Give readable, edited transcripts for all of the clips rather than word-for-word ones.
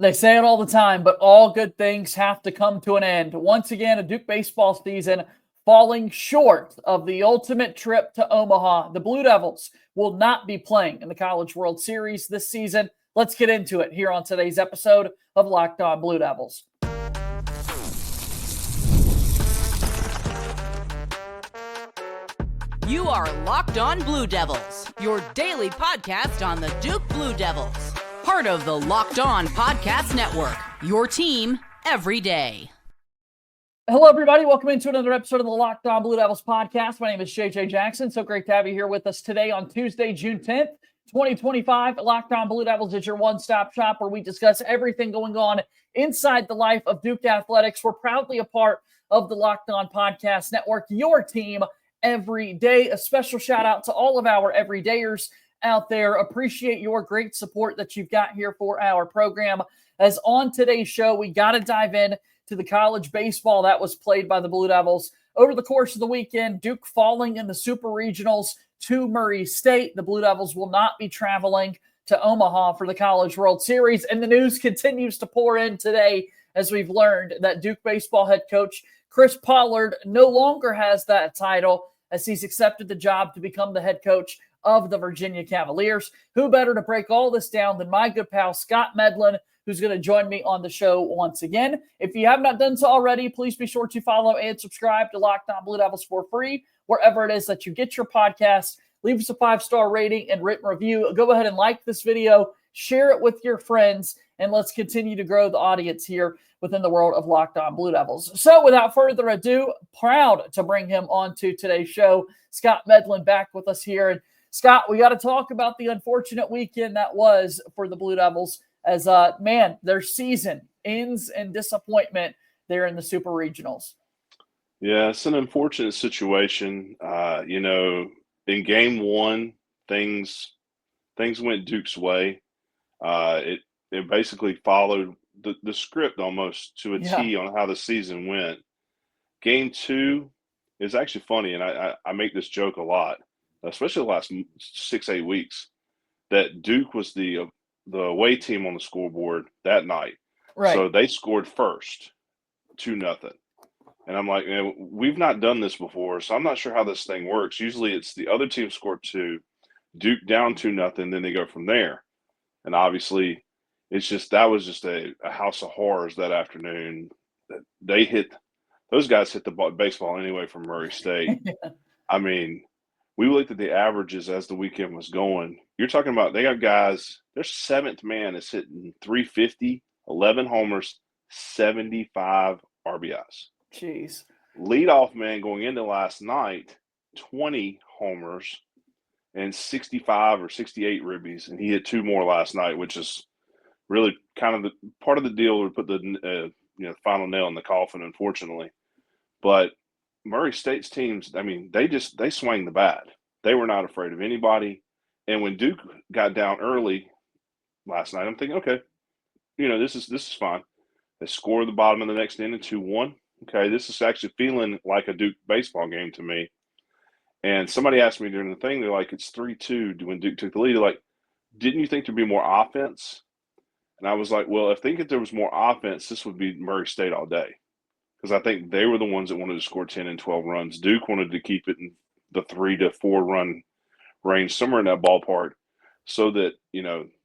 They say it all the time, but all good things have to come to an end. Once again, a Duke baseball season falling short of the ultimate trip to Omaha. The Blue Devils will not be playing in the College World Series this season. Let's get into it here on today's episode of Locked On Blue Devils. You are Locked On Blue Devils, your daily podcast on the Duke Blue Devils. Part of the Locked On Podcast Network, your team every day. Hello, everybody. Welcome into another episode of the Locked On Blue Devils podcast. My name is JJ Jackson. So great to have you here with us today on Tuesday, June 10th, 2025. Locked On Blue Devils is your one-stop shop where we discuss everything going on inside the life of Duke athletics. We're proudly a part of the Locked On Podcast Network, your team every day. A special shout out to all of our everydayers out there. Appreciate your great support that you've got here for our program. As on today's show, we got to dive in to the college baseball that was played by the Blue Devils over the course of the weekend. Duke falling in the Super Regionals to Murray State. The Blue Devils will not be traveling to Omaha for the College World Series, and the news continues to pour in today as we've learned that Duke baseball head coach Chris Pollard no longer has that title, as he's accepted the job to become the head coach of the Virginia Cavaliers. Who better to break all this down than my good pal Scott Medlin, who's going to join me on the show once again. If you have not done so already, please be sure to follow and subscribe to Locked On Blue Devils for free, wherever it is that you get your podcasts. Leave us a 5-star rating and written review. Go ahead and like this video, share it with your friends, and let's continue to grow the audience here within the world of Locked On Blue Devils. So without further ado, proud to bring him on to today's show. Scott Medlin back with us here. And Scott, we got to talk about the unfortunate weekend that was for the Blue Devils as, their season ends in disappointment there in the Super Regionals. Yeah, it's an unfortunate situation. In game one, things went Duke's way. It basically followed the script almost to a T on how the season went. Game two is actually funny, and I make this joke a lot, especially the last 6-8 weeks, that Duke was the away team on the scoreboard that night. Right. So they scored first, 2-0. And I'm like, we've not done this before, so I'm not sure how this thing works. Usually it's the other team scored 2, Duke down 2-0, then they go from there. And obviously that was just a house of horrors that afternoon. Those guys hit the baseball anyway from Murray State. Yeah. I mean, we looked at the averages as the weekend was going. You're talking about they got guys, their seventh man is hitting 350, 11 homers, 75 RBIs. Jeez. Leadoff man going into last night, 20 homers and 65 or 68 ribbies, and he hit 2 more last night, which is really kind of the part of the deal to put the final nail in the coffin, unfortunately. But Murray State's teams, I mean, they swang the bat. They were not afraid of anybody. And when Duke got down early last night, I'm thinking, okay, this is fine. They scored the bottom of the next inning, 2-1. Okay, this is actually feeling like a Duke baseball game to me. And somebody asked me during the thing, they're like, it's 3-2 when Duke took the lead. They're like, didn't you think there'd be more offense? And I was like, well, if there was more offense, this would be Murray State all day. Because I think they were the ones that wanted to score 10 and 12 runs. Duke wanted to keep it in the 3 to 4 run range, somewhere in that ballpark, so that,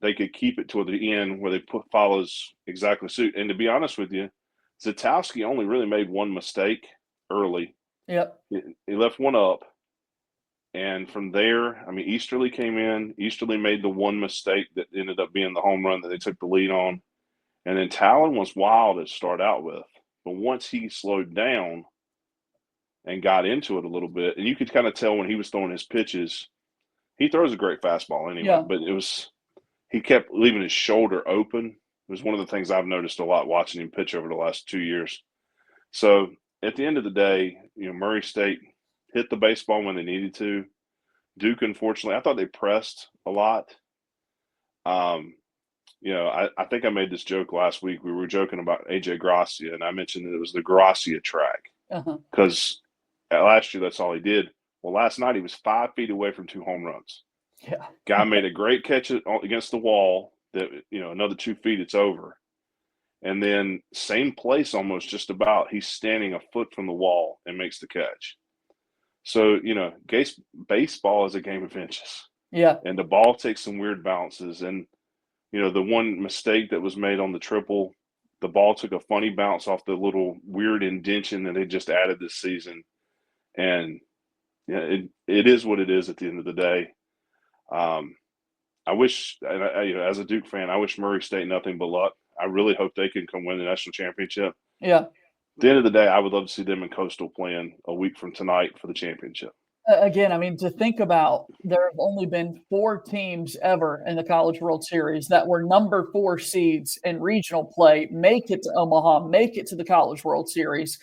they could keep it toward the end where they follows exactly suit. And to be honest with you, Zatowski only really made one mistake early. Yep. He left one up. And from there, I mean, Easterly came in. Easterly made the one mistake that ended up being the home run that they took the lead on. And then Talon was wild to start out with. But once he slowed down and got into it a little bit, and you could kind of tell when he was throwing his pitches, he throws a great fastball anyway, but he kept leaving his shoulder open. It was one of the things I've noticed a lot watching him pitch over the last 2 years. So at the end of the day, Murray State hit the baseball when they needed to. Duke, unfortunately, I thought they pressed a lot. I think I made this joke last week. We were joking about AJ Gracia, and I mentioned that it was the Gracia track because last year that's all he did. Well, last night he was 5 feet away from 2 home runs. Yeah. Guy made a great catch against the wall that, another 2 feet, it's over. And then same place almost just about, he's standing a foot from the wall and makes the catch. So, baseball is a game of inches. Yeah. And the ball takes some weird bounces. And, the one mistake that was made on the triple, the ball took a funny bounce off the little weird indention that they just added this season. And it is what it is at the end of the day. I wish, as a Duke fan, I wish Murray State nothing but luck. I really hope they can come win the national championship. Yeah. At the end of the day, I would love to see them in Coastal playing a week from tonight for the championship. Again, I mean, to think about, there have only been 4 teams ever in the College World Series that were number 4 seeds in regional play, make it to Omaha, make it to the College World Series.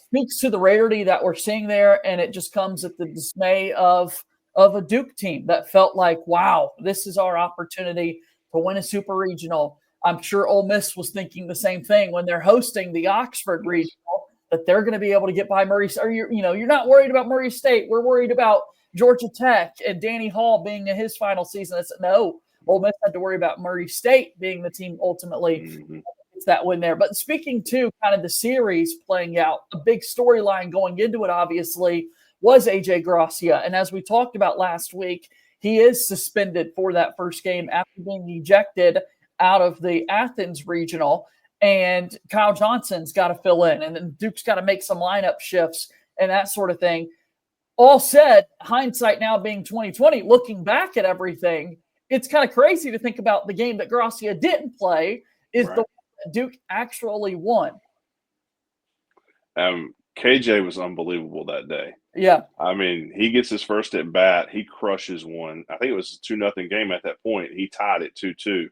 Speaks to the rarity that we're seeing there, and it just comes at the dismay of a Duke team that felt like, wow, this is our opportunity to win a super regional. I'm sure Ole Miss was thinking the same thing when they're hosting the Oxford regional, that they're going to be able to get by Murray. Or you're not worried about Murray State. We're worried about Georgia Tech and Danny Hall being in his final season. No, Ole Miss had to worry about Murray State being the team ultimately gets that win there. But speaking to kind of the series playing out, a big storyline going into it, obviously, was AJ Gracia. And as we talked about last week, he is suspended for that first game after being ejected out of the Athens regional. And Kyle Johnson's got to fill in, and then Duke's got to make some lineup shifts and that sort of thing. All said, hindsight now being 2020, looking back at everything, it's kind of crazy to think about the game that Gracia didn't play is the one that Duke actually won. KJ was unbelievable that day. Yeah. I mean, he gets his first at bat. He crushes one. I think it was a 2-0 game at that point. He tied it 2-2.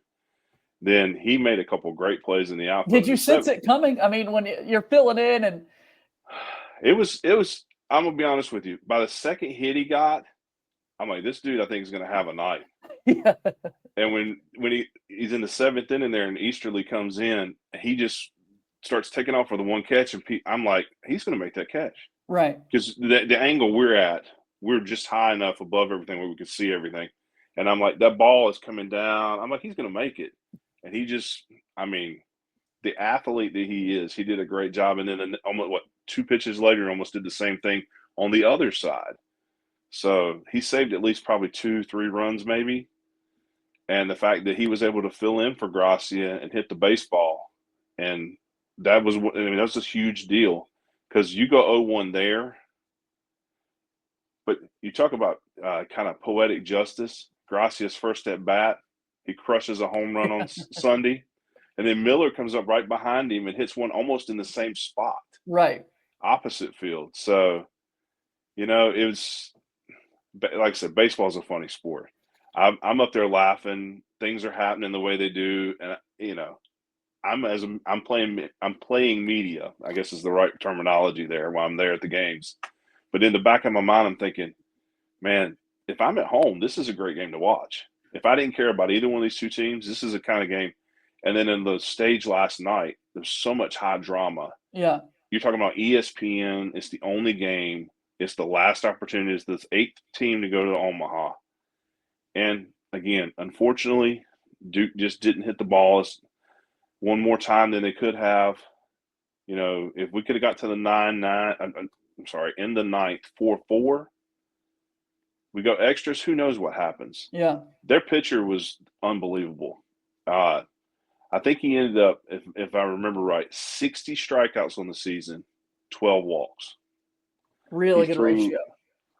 Then he made a couple great plays in the outfield. Did you sense it coming? I mean, when you're filling in and it was, I'm going to be honest with you. By the second hit he got, I'm like, this dude I think is going to have a night. Yeah. And when he's in the 7th inning there and Easterly comes in, he just starts taking off for the one catch. And I'm like, he's going to make that catch. Right. Because the angle we're at, we're just high enough above everything where we can see everything. And I'm like, that ball is coming down. I'm like, he's going to make it. And he just, I mean, the athlete that he is, he did a great job. And then almost 2 pitches later, almost did the same thing on the other side. So he saved at least probably 2-3 runs maybe. And the fact that he was able to fill in for Gracia and hit the baseball, and that was a huge deal because you go 0-1 there. But you talk about kind of poetic justice. Gracia's first at bat, he crushes a home run on Sunday. And then Miller comes up right behind him and hits one almost in the same spot. Right. Opposite field. So, it was, like I said, baseball is a funny sport. I'm up there laughing. Things are happening the way they do. And, I'm playing media, I guess is the right terminology there while I'm there at the games. But in the back of my mind, I'm thinking, man, if I'm at home, this is a great game to watch. If I didn't care about either one of these two teams, this is the kind of game. And then in the stage last night, there's so much high drama. Yeah. You're talking about ESPN. It's the only game. It's the last opportunity. It's the 8th team to go to Omaha. And, again, unfortunately, Duke just didn't hit the ball one more time than they could have. If we could have got to the in the 9th, 4-4, we go extras, who knows what happens. Yeah. Their pitcher was unbelievable. I think he ended up, if I remember right, 60 strikeouts on the season, 12 walks. Really good ratio.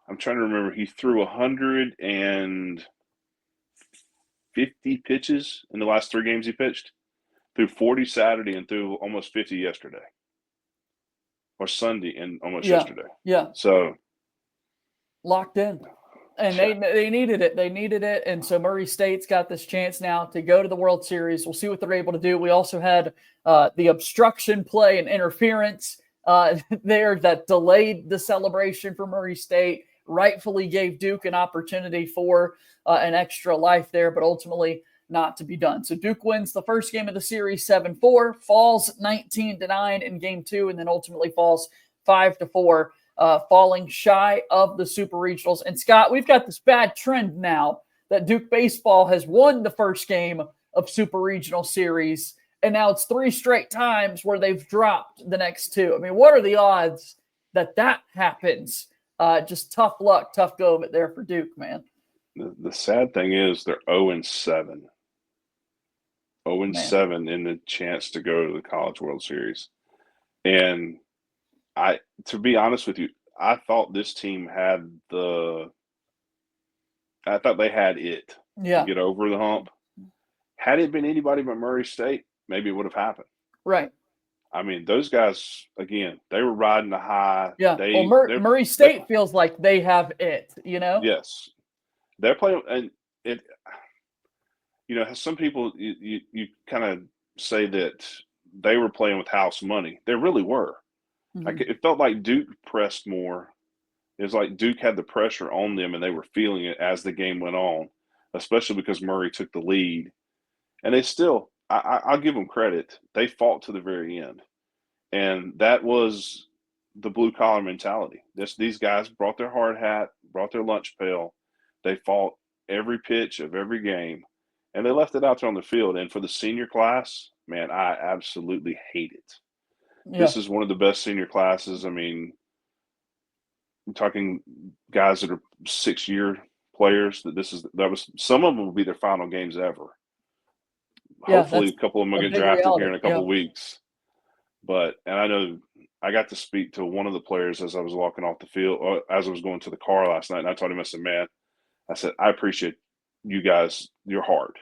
I'm trying to remember. He threw 150 pitches in the last 3 games he pitched. Threw 40 Saturday and threw almost 50 yesterday. Or Sunday and almost yesterday. Yeah. So locked in. And they needed it. They needed it. And so Murray State's got this chance now to go to the World Series. We'll see what they're able to do. We also had the obstruction play and interference there that delayed the celebration for Murray State, rightfully gave Duke an opportunity for an extra life there, but ultimately not to be done. So Duke wins the first game of the series 7-4, falls 19-9 in game 2, and then ultimately falls 5-4. Falling shy of the Super Regionals. And Scott, we've got this bad trend now that Duke baseball has won the first game of Super Regional Series and now it's 3 straight times where they've dropped the next 2. I mean, what are the odds that happens? Just tough luck, tough go of it there for Duke, man. The sad thing is they're 0-7. 0-7 in the chance to go to the College World Series. And to be honest with you, I thought this team had it to get over the hump. Had it been anybody but Murray State, maybe it would have happened. Right. I mean, those guys, again, they were riding the high. Yeah. Murray State feels like they have it, you know? Yes. They're playing, and it, you know, some people, you kind of say that they were playing with house money. They really were. Mm-hmm. Like, it felt like Duke pressed more. It was like Duke had the pressure on them, and they were feeling it as the game went on, especially because Murray took the lead. And they still, I'll give them credit. They fought to the very end. And that was the blue-collar mentality. These guys brought their hard hat, brought their lunch pail. They fought every pitch of every game, and they left it out there on the field. And for the senior class, man, I absolutely hate it. Yeah. This is one of the best senior classes. I mean, I'm talking guys that are 6-year players. Some of them will be their final games ever. Yeah, hopefully, a couple of them will get drafted here in a couple of weeks. And I know I got to speak to one of the players as I was walking off the field, or as I was going to the car last night, and I told him, I said, man, I appreciate you guys, your heart.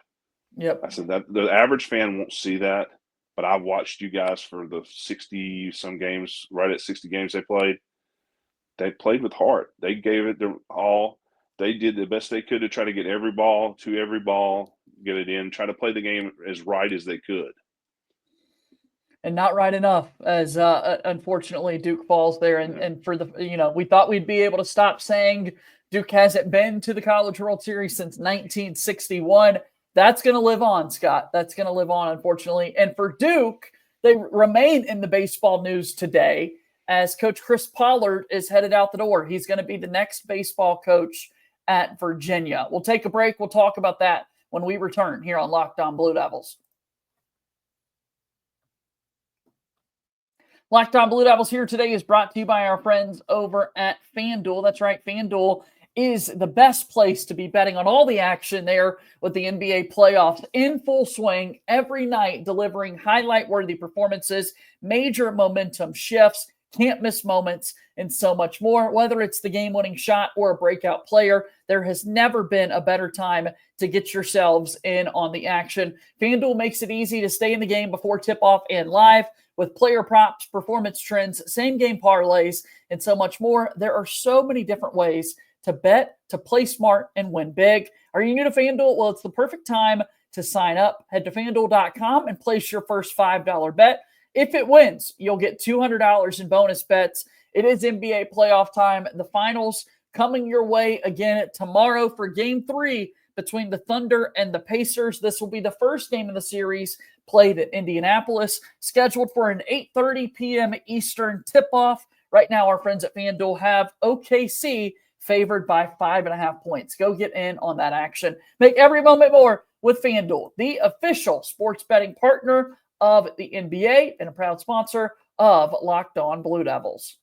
Yep. I said that the average fan won't see that, but I watched you guys for the 60-some games, right at 60 games they played. They played with heart. They gave it their all. They did the best they could to try to get every ball, get it in, try to play the game as right as they could. And not right enough, as unfortunately Duke falls there. And for we thought we'd be able to stop saying Duke hasn't been to the College World Series since 1961. That's going to live on, Scott. That's going to live on, unfortunately. And for Duke, they remain in the baseball news today as Coach Chris Pollard is headed out the door. He's going to be the next baseball coach at Virginia. We'll take a break. We'll talk about that when we return here on Locked On Blue Devils. Locked On Blue Devils here today is brought to you by our friends over at FanDuel. That's right, FanDuel is the best place to be betting on all the action there with the NBA playoffs in full swing every night, delivering highlight-worthy performances, major momentum shifts, can't miss moments, and so much more. Whether it's the game-winning shot or a breakout player, there has never been a better time to get yourselves in on the action. FanDuel makes it easy to stay in the game before tip-off and live with player props, performance trends, same-game parlays, and so much more. There are so many different ways to bet, to play smart, and win big. Are you new to FanDuel? Well, it's the perfect time to sign up. Head to FanDuel.com and place your first $5 bet. If it wins, you'll get $200 in bonus bets. It is NBA playoff time. The finals coming your way again tomorrow for Game 3 between the Thunder and the Pacers. This will be the first game of the series played at Indianapolis, scheduled for an 8:30 p.m. Eastern tip-off. Right now, our friends at FanDuel have OKC favored by 5.5 points. Go get in on that action. Make every moment more with FanDuel, the official sports betting partner of the NBA and a proud sponsor of Locked On Blue Devils.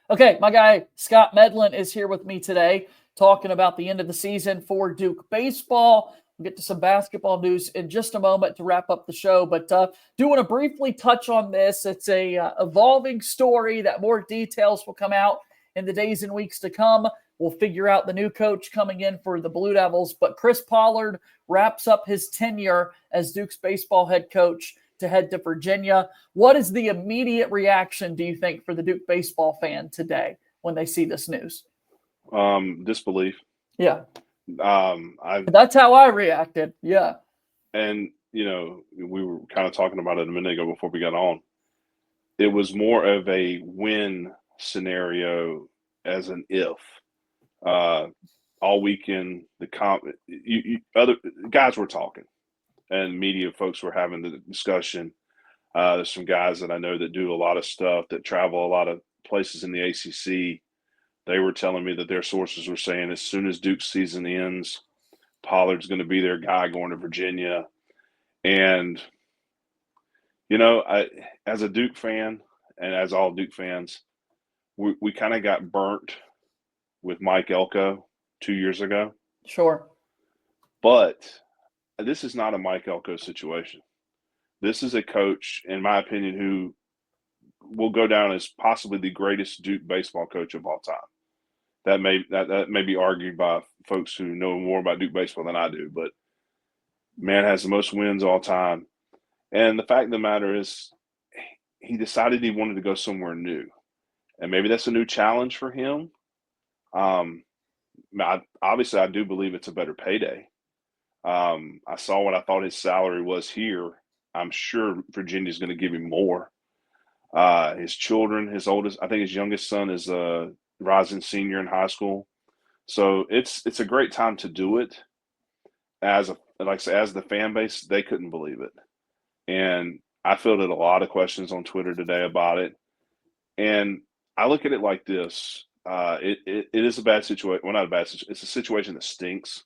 Okay, my guy Scott Medlin is here with me today talking about the end of the season for Duke baseball. We'll get to some basketball news in just a moment to wrap up the show, but do want to briefly touch on this. It's a evolving story that more details will come out in the days and weeks to come. We'll figure out the new coach coming in for the Blue Devils, but Chris Pollard wraps up his tenure as Duke's baseball head coach to head to Virginia. What is the immediate reaction, do you think, for the Duke baseball fan today when they see this news? Disbelief. Yeah. That's how I reacted. Yeah. And, we were kind of talking about it a minute ago before we got on. It was more of a win scenario as an if. All weekend, other guys were talking, and media folks were having the discussion. There's some guys that I know that do a lot of stuff, that travel a lot of places in the ACC. They were telling me that their sources were saying as soon as Duke's season ends, Pollard's going to be their guy going to Virginia. And, you know, as a Duke fan and as all Duke fans, we kind of got burnt with Mike Elko 2 years ago. Sure. But this is not a Mike Elko situation. This is a coach, in my opinion, who will go down as possibly the greatest Duke baseball coach of all time. That may be argued by folks who know more about Duke baseball than I do, but man has the most wins all time. And the fact of the matter is, he decided he wanted to go somewhere new, and maybe that's a new challenge for him. Obviously, I do believe it's a better payday. I saw what I thought his salary was here. I'm sure Virginia's going to give him more. His children, his oldest, I think his youngest son is a rising senior in high school. So it's a great time to do it. As the fan base, they couldn't believe it. And I fielded a lot of questions on Twitter today about it. And I look at it like this. It is a bad situation. Well, not a bad situation. It's a situation that stinks.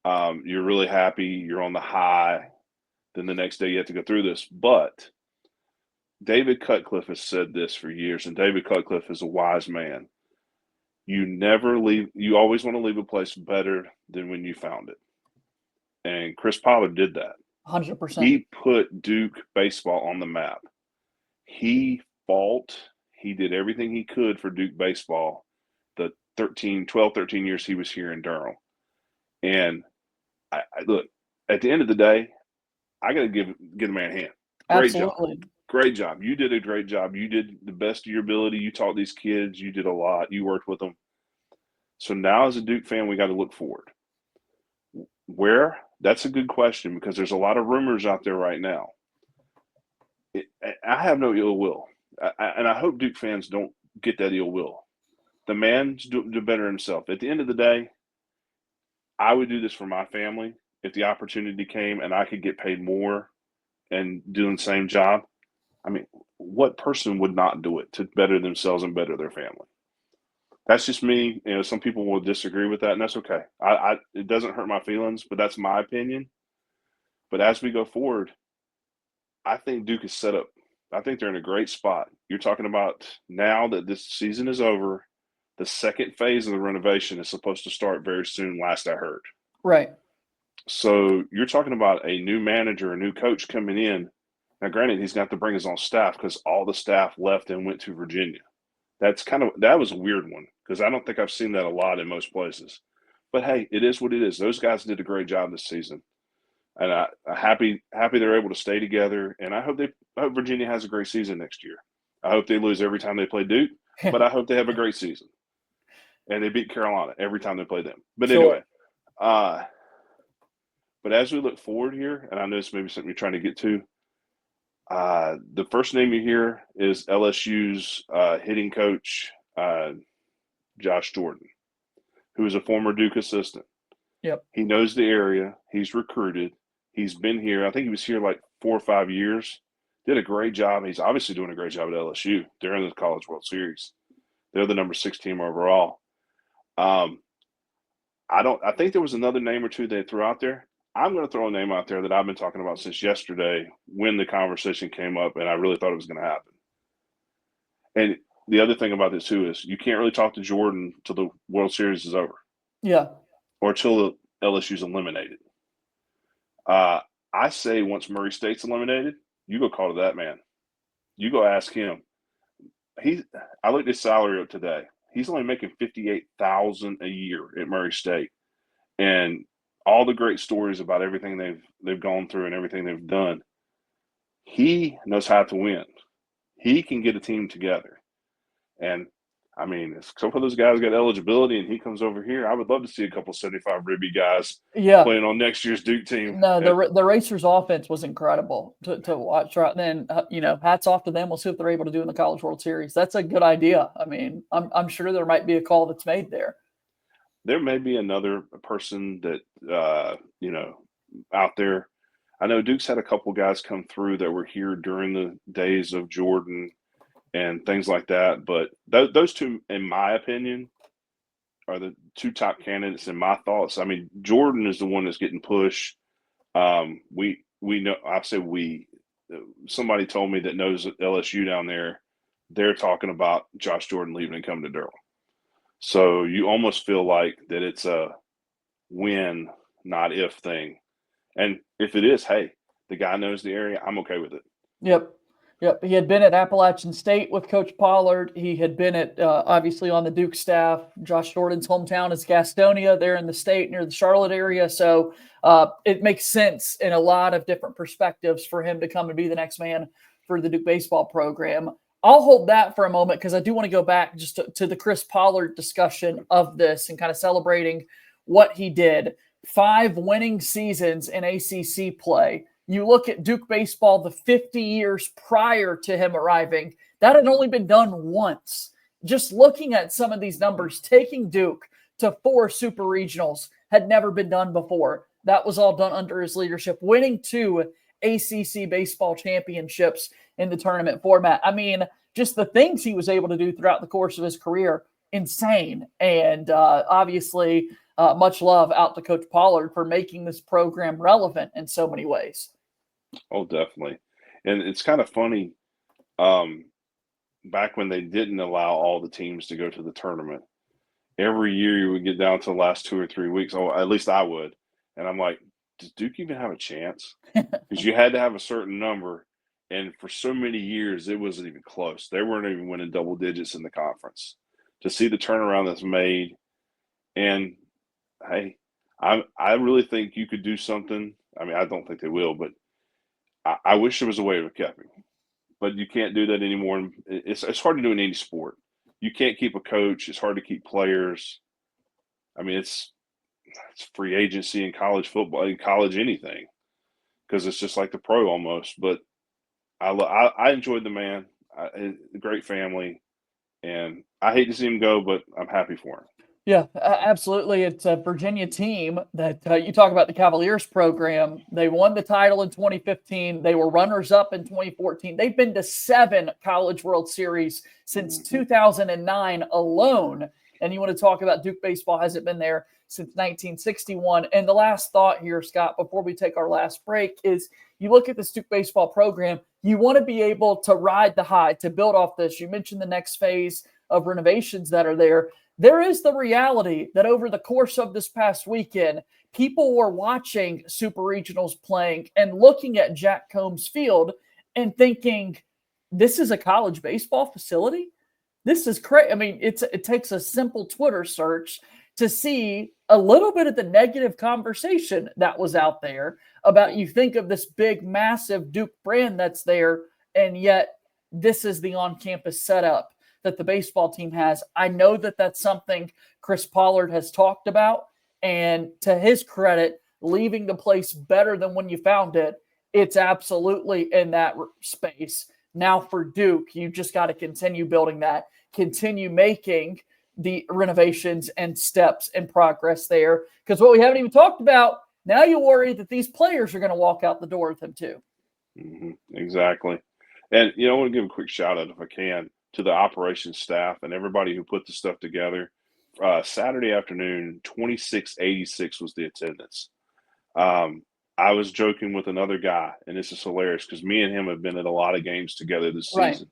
You're really happy. You're on the high. Then the next day you have to go through this. But David Cutcliffe has said this for years, and David Cutcliffe is a wise man. You always want to leave a place better than when you found it. And Chris Pollard did that. 100%. He put Duke baseball on the map. He fought. He did everything he could for Duke baseball the 12, 13 years he was here in Durham. And I look, at the end of the day, I got to give the man a hand. Absolutely. Great job. You did a great job. You did the best of your ability. You taught these kids. You did a lot. You worked with them. So now as a Duke fan, we got to look forward. Where? That's a good question, because there's a lot of rumors out there right now. I have no ill will. And I hope Duke fans don't get that ill will. The man's do better himself. At the end of the day, I would do this for my family if the opportunity came and I could get paid more and doing the same job. I mean, what person would not do it to better themselves and better their family? That's just me. You know, some people will disagree with that, and that's okay. It doesn't hurt my feelings, but that's my opinion. But as we go forward, I think Duke is set up. I think they're in a great spot. You're talking about now that this season is over, the second phase of the renovation is supposed to start very soon, last I heard. Right. So you're talking about a new manager, a new coach coming in. Now, granted, he's got to bring his own staff because all the staff left and went to Virginia. That was a weird one, because I don't think I've seen that a lot in most places. But hey, it is what it is. Those guys did a great job this season, and I'm happy they're able to stay together. And I hope Virginia has a great season next year. I hope they lose every time they play Duke, but I hope they have a great season, and they beat Carolina every time they play them. But anyway, but as we look forward here, and I know this may be something you're trying to get to. The first name you hear is LSU's hitting coach, Josh Jordan, who is a former Duke assistant. Yep. He knows the area. He's recruited. He's been here. I think he was here like 4 or 5 years. Did a great job. He's obviously doing a great job at LSU. They're in the College World Series. They're the number 6 team overall. I think there was another name or two they threw out there. I'm going to throw a name out there that I've been talking about since yesterday when the conversation came up, and I really thought it was going to happen. And the other thing about this, too, is you can't really talk to Jordan till the World Series is over. Yeah. Or till LSU's eliminated. I say once Murray State's eliminated, you go call to that man. You go ask him. I looked his salary up today. He's only making $58,000 a year at Murray State. And all the great stories about everything they've gone through and everything they've done. He knows how to win. He can get a team together. And, I mean, if some of those guys got eligibility and he comes over here, I would love to see a couple 75 ribby guys playing on next year's Duke team. No, the Racers offense was incredible to watch. Right then, hats off to them. We'll see what they're able to do in the College World Series. That's a good idea. I mean, I'm sure there might be a call that's made there. There may be another person that, out there. I know Duke's had a couple guys come through that were here during the days of Jordan and things like that. But those two, in my opinion, are the two top candidates in my thoughts. I mean, Jordan is the one that's getting pushed. We know. I say we. Somebody told me that knows LSU down there. They're talking about Josh Jordan leaving and coming to Durham. So you almost feel like that it's a when, not if thing. And if it is, hey, the guy knows the area, I'm okay with it. Yep. He had been at Appalachian State with Coach Pollard. He had been at, obviously, on the Duke staff. Josh Jordan's hometown is Gastonia. They're in the state near the Charlotte area. So it makes sense in a lot of different perspectives for him to come and be the next man for the Duke baseball program. I'll hold that for a moment because I do want to go back just to the Chris Pollard discussion of this and kind of celebrating what he did. 5 winning seasons in ACC play. You look at Duke baseball the 50 years prior to him arriving, that had only been done once. Just looking at some of these numbers, taking Duke to 4 super regionals had never been done before. That was all done under his leadership, winning 2 ACC baseball championships in the tournament format. I mean, just the things he was able to do throughout the course of his career, insane. And obviously, much love out to Coach Pollard for making this program relevant in so many ways. Oh, definitely. And it's kind of funny, back when they didn't allow all the teams to go to the tournament, every year you would get down to the last 2 or 3 weeks. Oh, at least I would. And I'm like, does Duke even have a chance? Because you had to have a certain number. And for so many years, it wasn't even close. They weren't even winning double digits in the conference. To see the turnaround that's made, and hey, I really think you could do something. I mean, I don't think they will, but I wish there was a way to keep him. But you can't do that anymore. It's hard to do in any sport. You can't keep a coach. It's hard to keep players. I mean, it's free agency in college football, in college anything, because it's just like the pro almost. But I enjoyed the man. Great family, and I hate to see him go, but I'm happy for him. Yeah, absolutely. It's a Virginia team that you talk about the Cavaliers program. They won the title in 2015. They were runners-up in 2014. They've been to 7 College World Series since 2009 alone. And you want to talk about Duke baseball hasn't been there since 1961. And the last thought here, Scott, before we take our last break, is you look at this Duke baseball program, you want to be able to ride the high, to build off this. You mentioned the next phase of renovations that are there. There is the reality that over the course of this past weekend, people were watching Super Regionals playing and looking at Jack Combs Field and thinking, this is a college baseball facility? This is crazy. I mean, it takes a simple Twitter search to see a little bit of the negative conversation that was out there about, you think of this big, massive Duke brand that's there, and yet this is the on-campus setup that the baseball team has. I know that that's something Chris Pollard has talked about, and to his credit, leaving the place better than when you found it, it's absolutely in that space. Now for Duke, you just got to continue building that, continue making the renovations and steps and progress there. Because what we haven't even talked about, now you worry that these players are going to walk out the door with him too. Mm-hmm, exactly. And, I want to give a quick shout out, if I can, to the operations staff and everybody who put the stuff together. Saturday afternoon, 2686 was the attendance. I was joking with another guy, and this is hilarious because me and him have been at a lot of games together this season.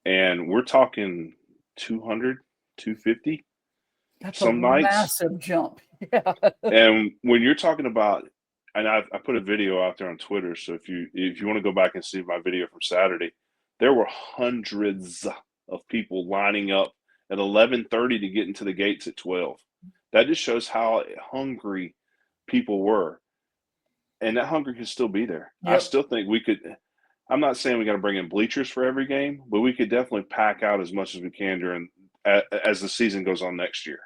And we're talking 200, 250. That's some a nights. Massive jump. Yeah. And when you're talking about, and I put a video out there on Twitter, so if you want to go back and see my video from Saturday, there were hundreds of people lining up at 11:30 to get into the gates at 12. That just shows how hungry people were. And that hunger can still be there. Yep. I still think we could – I'm not saying we got to bring in bleachers for every game, but we could definitely pack out as much as we can as the season goes on next year.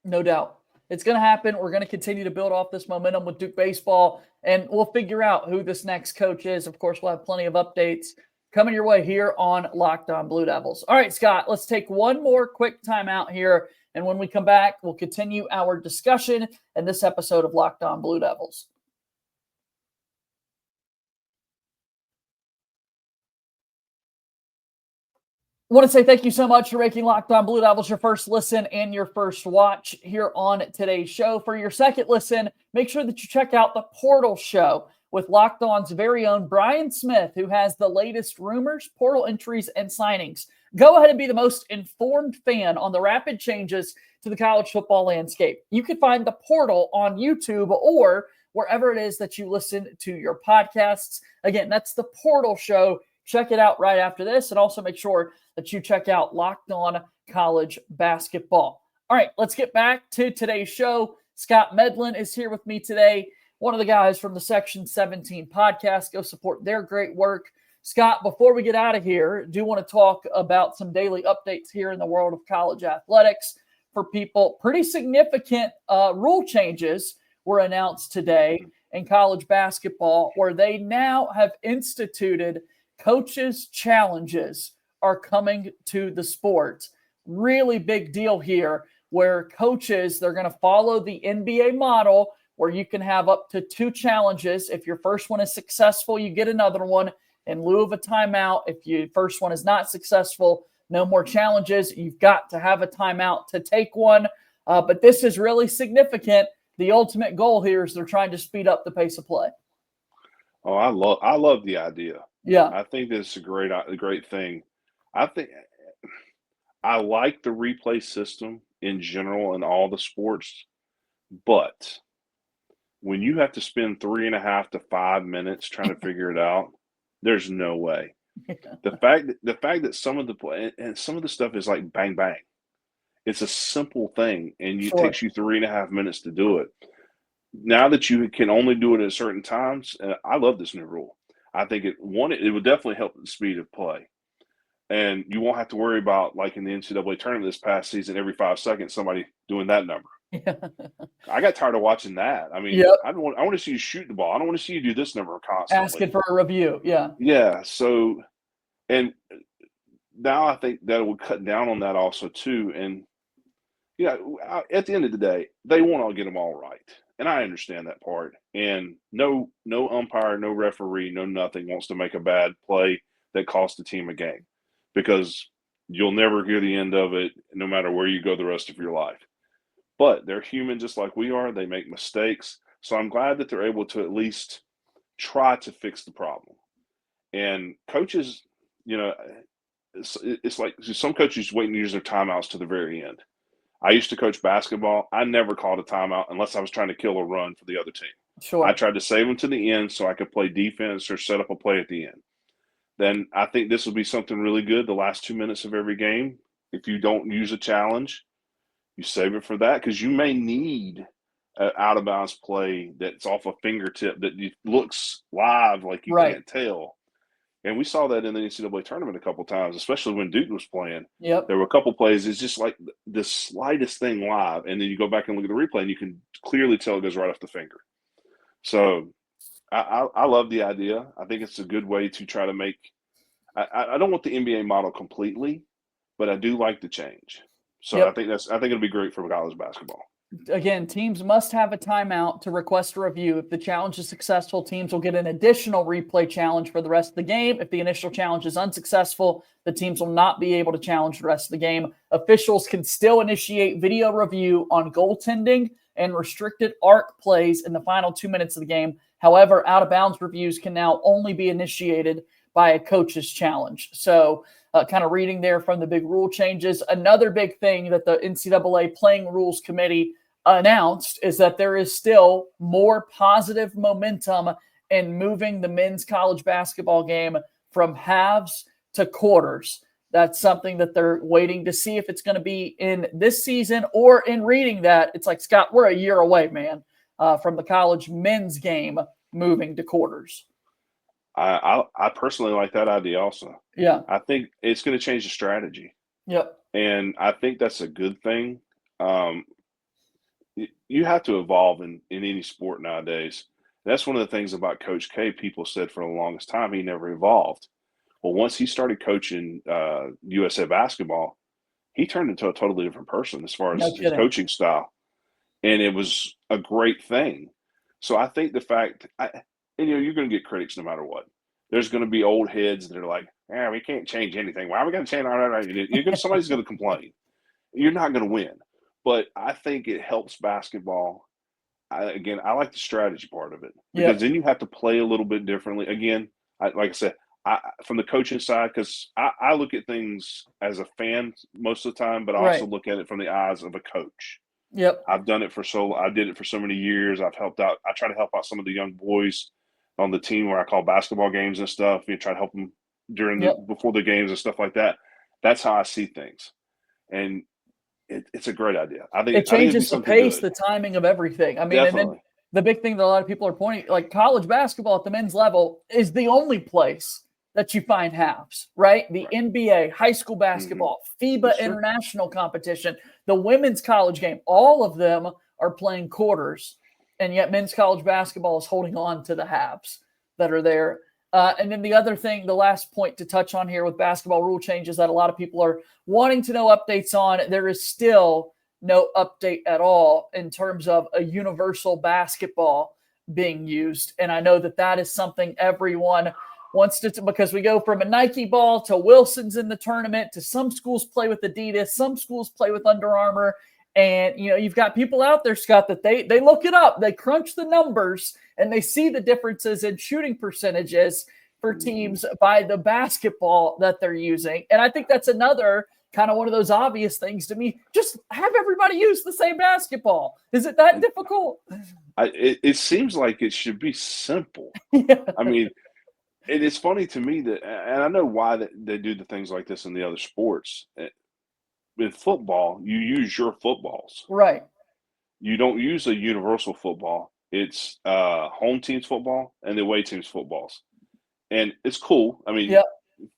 No doubt. It's going to happen. We're going to continue to build off this momentum with Duke baseball, and we'll figure out who this next coach is. Of course, we'll have plenty of updates coming your way here on Locked On Blue Devils. All right, Scott, let's take one more quick timeout here, and when we come back, we'll continue our discussion in this episode of Locked On Blue Devils. I want to say thank you so much for making Locked On Blue Devils your first listen and your first watch here on today's show. For your second listen, make sure that you check out the Portal Show with Locked On's very own Brian Smith, who has the latest rumors, portal entries, and signings. Go ahead and be the most informed fan on the rapid changes to the college football landscape. You can find the Portal on YouTube or wherever it is that you listen to your podcasts. Again, that's the Portal Show. Check it out right after this, and also make sure that you check out Locked On College Basketball. All right, let's get back to today's show. Scott Medlin is here with me today, one of the guys from the Section 17 podcast. Go support their great work. Scott, before we get out of here, do want to talk about some daily updates here in the world of college athletics for people. Pretty significant rule changes were announced today in college basketball, where they now have instituted coaches' challenges are coming to the sport. Really big deal here, where coaches, they're going to follow the NBA model where you can have up to 2 challenges. If your first one is successful, you get another one in lieu of a timeout. If your first one is not successful, no more challenges. You've got to have a timeout to take one. But this is really significant. The ultimate goal here is they're trying to speed up the pace of play. Oh, I love the idea. Yeah. I think this is a great thing. I like the replay system in general in all the sports, but when you have to spend 3.5 to 5 minutes trying to figure it out, there's no way. The fact that some of the stuff is like bang bang. It's a simple thing, and it takes you 3.5 minutes to do it. Now that you can only do it at certain times, I love this new rule. I think it would definitely help the speed of play. And you won't have to worry about, like in the NCAA tournament this past season, every 5 seconds somebody doing that number. Yeah. I got tired of watching that. I mean, Yep. I want to see you shoot the ball. I don't want to see you do this number constantly. Asking for a review. Yeah. Yeah. So, and now I think that would cut down on that also too. And at the end of the day, they want to get them all right. And I understand that part. And no umpire, no referee, no nothing wants to make a bad play that costs the team a game, because you'll never hear the end of it no matter where you go the rest of your life. But they're human just like we are. They make mistakes. So I'm glad that they're able to at least try to fix the problem. And coaches, it's like some coaches wait and use their timeouts to the very end. I used to coach basketball. I never called a timeout unless I was trying to kill a run for the other team. Sure. I tried to save them to the end so I could play defense or set up a play at the end. Then I think this will be something really good the last 2 minutes of every game. If you don't use a challenge, you save it for that, because you may need an out-of-bounds play that's off a fingertip that looks live like you can't tell. And we saw that in the NCAA tournament a couple times, especially when Duke was playing. Yep. There were a couple plays, it's just like the slightest thing live, and then you go back and look at the replay, and you can clearly tell it goes right off the finger. So I love the idea. I think it's a good way to try to make – I don't want the NBA model completely, but I do like the change. So I think it'll be great for college basketball. Again, teams must have a timeout to request a review. If the challenge is successful, teams will get an additional replay challenge for the rest of the game. If the initial challenge is unsuccessful, the teams will not be able to challenge the rest of the game. Officials can still initiate video review on goaltending and restricted arc plays in the final 2 minutes of the game. However, out-of-bounds reviews can now only be initiated by a coach's challenge. So kind of reading there from the big rule changes. Another big thing that the NCAA Playing Rules Committee announced is that there is still more positive momentum in moving the men's college basketball game from halves to quarters. That's something that they're waiting to see if it's going to be in this season, or in reading that, it's like, Scott, we're a year away, man, from the college men's game moving to quarters. I personally like that idea also. Yeah. I think it's going to change the strategy. Yep. And I think that's a good thing. You have to evolve in any sport nowadays. That's one of the things about Coach K. People said for the longest time he never evolved. Well, once he started coaching USA basketball, he turned into a totally different person as far as his coaching style. And it was a great thing. So I think the fact – you're going to get critics no matter what. There's going to be old heads that are like, yeah, we can't change anything. Why are we going to change? Somebody's going to complain. You're not going to win. But I think it helps basketball. I like the strategy part of it because then you have to play a little bit differently. Again, like I said, from the coaching side, because I look at things as a fan most of the time, but I also look at it from the eyes of a coach. Yep. I did it for so many years. I've helped out. I try to help out some of the young boys on the team where I call basketball games and stuff. You try to help them before the games and stuff like that. That's how I see things, and it's a great idea. I think it changes the pace, the timing of everything. I mean, Definitely. and then the big thing that a lot of people are pointing, like college basketball at the men's level, is the only place that you find halves, right? The NBA, high school basketball, FIBA international competition, the women's college game, all of them are playing quarters, and yet men's college basketball is holding on to the halves that are there. And then the other thing, the last point to touch on here with basketball rule changes that a lot of people are wanting to know updates on, there is still no update at all in terms of a universal basketball being used. And I know that is something everyone wants to, because we go from a Nike ball to Wilson's in the tournament to some schools play with Adidas, some schools play with Under Armour. And, you've got people out there, Scott, that they look it up, they crunch the numbers, and they see the differences in shooting percentages for teams by the basketball that they're using. And I think that's another kind of one of those obvious things to me. Just have everybody use the same basketball. Is it that difficult? It seems like it should be simple. I mean, it is funny to me that, and I know why they do the things like this in the other sports. In football, you use your footballs. Right. You don't use a universal football. It's home team's football and the away team's footballs. And it's cool. I mean,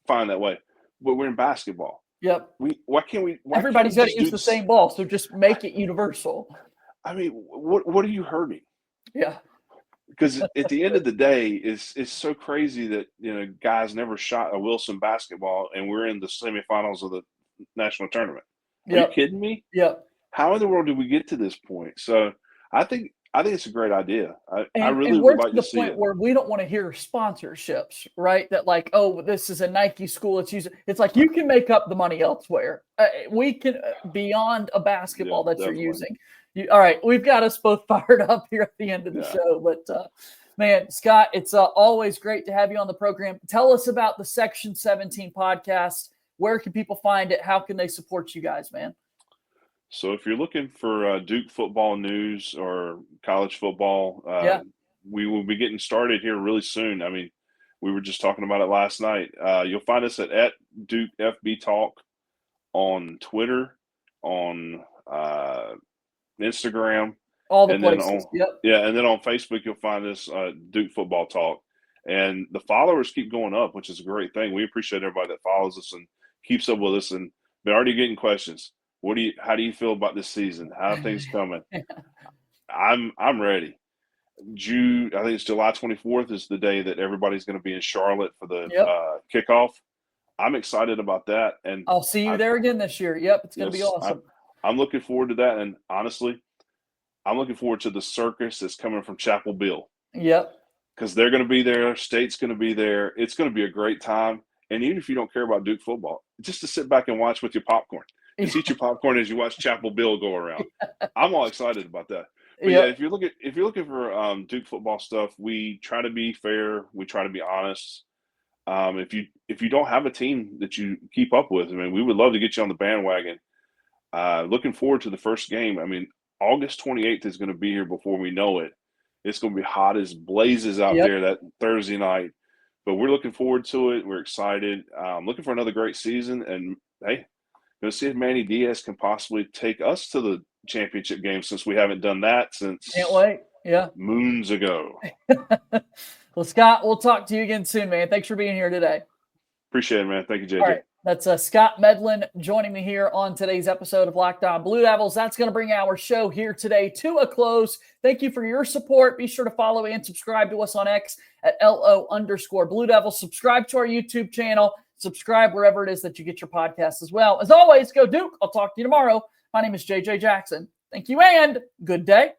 fine that way. But we're in basketball. Yep. Why can't we? Everybody's got to use the same ball, so just make it universal. I mean, what are you hurting? Yeah. Because at the end of the day, it's so crazy that guys never shot a Wilson basketball, and we're in the semifinals of the national tournament. Are you kidding me? Yep. How in the world did we get to this point? So I think it's a great idea. I really and would we're like to to the see point it. where we don't want to hear sponsorships, right? That like, oh, this is a Nike school. It's like you can make up the money elsewhere. We can beyond a basketball that definitely. you're using. All right, we've got us both fired up here at the end of the show. But man, Scott, it's always great to have you on the program. Tell us about the Section 17 podcast. Where can people find it? How can they support you guys, man? So if you're looking for Duke football news or college football, we will be getting started here really soon. I mean, we were just talking about it last night. You'll find us at Duke FB Talk on Twitter, on Instagram. All the places. And then on Facebook, you'll find us Duke Football Talk. And the followers keep going up, which is a great thing. We appreciate everybody that follows us and keeps up with us. And they're already getting questions. How do you feel about this season? How are things coming? I'm ready. I think it's July 24th is the day that everybody's going to be in Charlotte for the kickoff. I'm excited about that. And I'll see you there again this year. Yep. It's going to be awesome. I'm looking forward to that. And honestly, I'm looking forward to the circus that's coming from Chapel Bill. Yep. Because they're going to be there. State's going to be there. It's going to be a great time. And even if you don't care about Duke football, just to sit back and watch with your popcorn. Just eat your popcorn as you watch Chapel Bill go around. I'm all excited about that. But if you're looking for Duke football stuff, we try to be fair. We try to be honest. If you don't have a team that you keep up with, I mean, we would love to get you on the bandwagon. Looking forward to the first game. I mean, August 28th is going to be here before we know it. It's going to be hot as blazes out there that Thursday night. But we're looking forward to it. We're excited. Looking for another great season. And, hey, going to see if Manny Diaz can possibly take us to the championship game since we haven't done that since can't wait. Moons ago. Well, Scott, we'll talk to you again soon, man. Thanks for being here today. Appreciate it, man. Thank you, JJ. All right. That's Scott Medlin joining me here on today's episode of Locked On Blue Devils. That's going to bring our show here today to a close. Thank you for your support. Be sure to follow and subscribe to us on X at @LO_Blue Devils. Subscribe to our YouTube channel. Subscribe wherever it is that you get your podcasts as well. As always, go Duke. I'll talk to you tomorrow. My name is JJ Jackson. Thank you and good day.